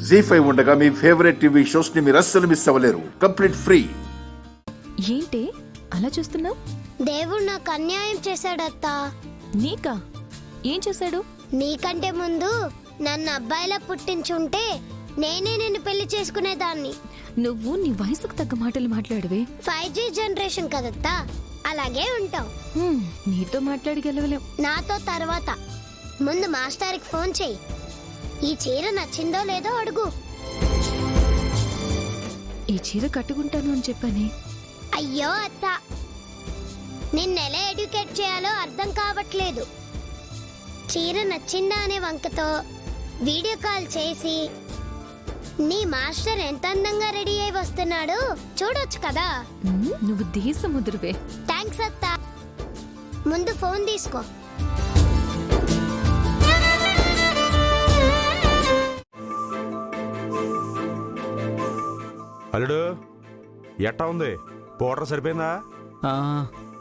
జీ5 ఉండగా మీ favourite TV shows ని మీరు అస్సలు మిస్ అవ్వలేరు. Complete free. ఏంటి అలా చూస్తున్నావు? దేవుడు నాకు అన్యాయం చేశాడత్తా. నీకా? ఏం చేశాడు? నీకంటే ముందు నన్ను అబ్బాయిలా పుట్టించుంటే నేనే నిన్ను పెళ్లి చేసుకునేదాన్ని. నువ్వు నీ వయసుకు తగ్గ మాటలు మాట్లాడవే. 5G జనరేషన్ కదత్తా, అలాగే ఉంటావు. నీతో మాట్లాడి గెలవలేం. నాతో తర్వాత. ముందు మాస్టర్కి ఫోన్ చెయ్యి. ఈ చీర నచ్చిందో లేదో అడుగు. ఈ చీర కట్టుకుంటాను అని చెప్పని. అయ్యో అత్త, నిన్నెలా ఎడ్యుకేట్ చేయాలో అర్థం కావట్లేదు. చీర నచ్చిందా అనే వంకతో వీడియో కాల్ చేసి నీ మాస్టర్ ఎంత అందంగా రెడీ అయి వస్తున్నాడు చూడొచ్చు కదా. నువ్వు దేశముద్రువే. థ్యాంక్స్ అత్త. ముందు ఫోన్ తీసుకో. అల్లుడు ఎట్టా ఉంది? పౌడర్ సరిపోయిందా?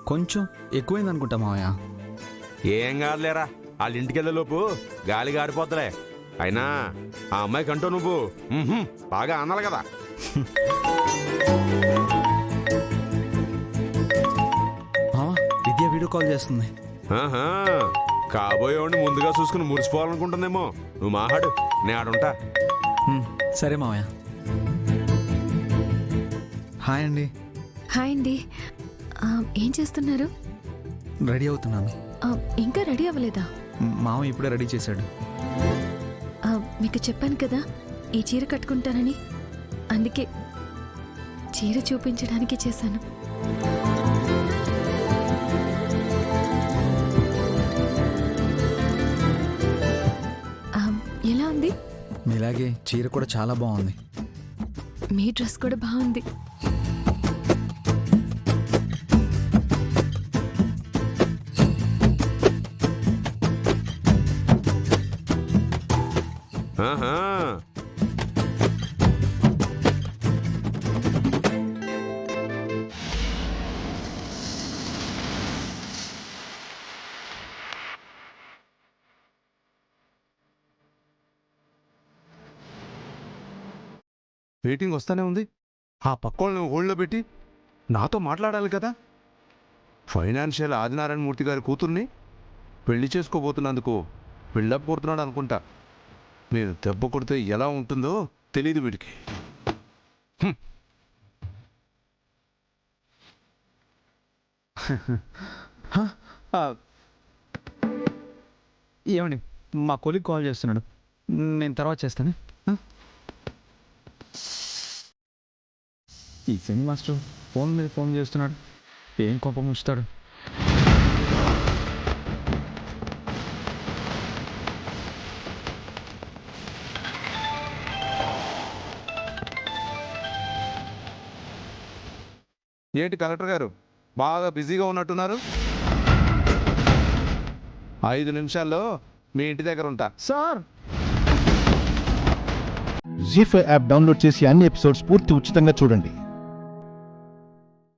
కొంచెం ఎక్కువైంది అనుకుంటా మావయ్య. ఏం కాదులేరా, వాళ్ళ ఇంటికి వెళ్ళే లోపు గాలి గారిపోద్దులే. అయినా ఆ అమ్మాయికి అంటూ నువ్వు బాగా అనాలి కదా. విద్య వీడియో కాల్ చేస్తుంది. కాబోయేవాడిని ముందుగా చూసుకుని మురిసిపోవాలనుకుంటుందేమో. నువ్వు మాహాడు, నేను ఆడుంటా. సరే మావయ్య. హాయ్ అండి. హాయ్ అండి. ఏం చేస్తున్నారు? రెడీ అవుతున్నాను. ఇంకా రెడీ అవ్వలేదా? మావ ఇప్పుడే రెడీ చేశాడు. మీకు చెప్పాను కదా ఈ చీర కట్టుకుంటానని. అందుకే చీర చూపించడానికి చేశాను. ఎలా ఉంది? మీలాగే చీర కూడా చాలా బాగుంది. మీ డ్రెస్ కూడా బాగుంది. వెయిటింగ్ వస్తానే ఉంది. ఆ పక్కోళ్ళని హోల్డ్లో పెట్టి నాతో మాట్లాడాలి కదా. ఫైనాన్షియల్ ఆదినారాయణ మూర్తి గారి కూతుర్ని పెళ్లి చేసుకోబోతున్నందుకు బిల్డప్ కొడుతున్నాడు అనుకుంటా. నేను దెబ్బ కొడితే ఎలా ఉంటుందో తెలీదు వీడికి. ఏమండి, మా కొలీగ్ కాల్ చేస్తున్నాడు, నేను తర్వాత చేస్తాను. ఈ సెమీ మాస్టర్ ఫోన్ మీద ఫోన్ చేస్తున్నాడు. ఏం కోపం ఉంచుతాడు? ఏంటి కలెక్టర్ గారు బాగా బిజీగా ఉన్నట్టున్నారు? 5 నిమిషాల్లో మీ ఇంటి దగ్గర ఉంటా. సార్, జీ5 యాప్ డౌన్లోడ్ చేసి అన్ని ఎపిసోడ్స్ పూర్తి ఉచితంగా చూడండి.